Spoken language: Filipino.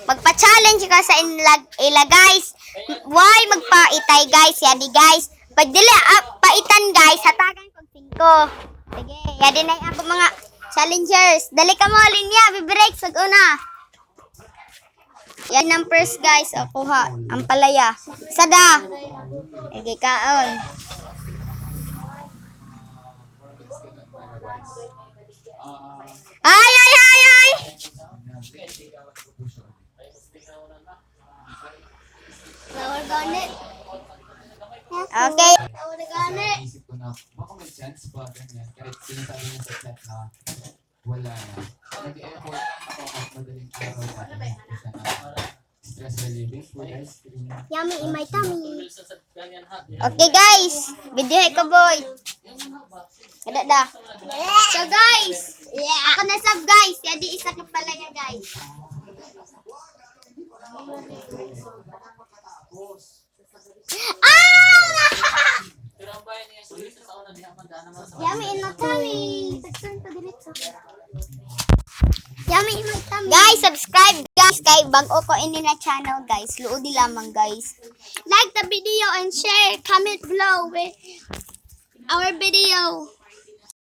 Magpa-challenge ka sa ila guys. Why magpaitay guys? Yadi guys. Pag dili paitan guys, hatagan ko 5. Sige, yadi na ako mga challengers. Dali ka mo linya, bi-break sa una. Yan ang first guys, o kuha, ang palaya. Sada. Sige kaon. Ay! Flower garnet. Okay. Flower garnet. Isip ko na, baka may chance pa, ganyan. Kahit sinasabi niya sa chat na wala na. Nag-effort ako at madaling araw para stress relieving food ice cream. Yummy in my tummy. Okay guys, video ko boy. Kada. So guys, ako na sab guys. Yadi isa ka palaya guys. Yummy in my tummy. Yummy in my tummy. Guys, subscribe guys kay bago ko ini na channel guys. Luodi lamang guys. Like the video and share. Comment below with our video.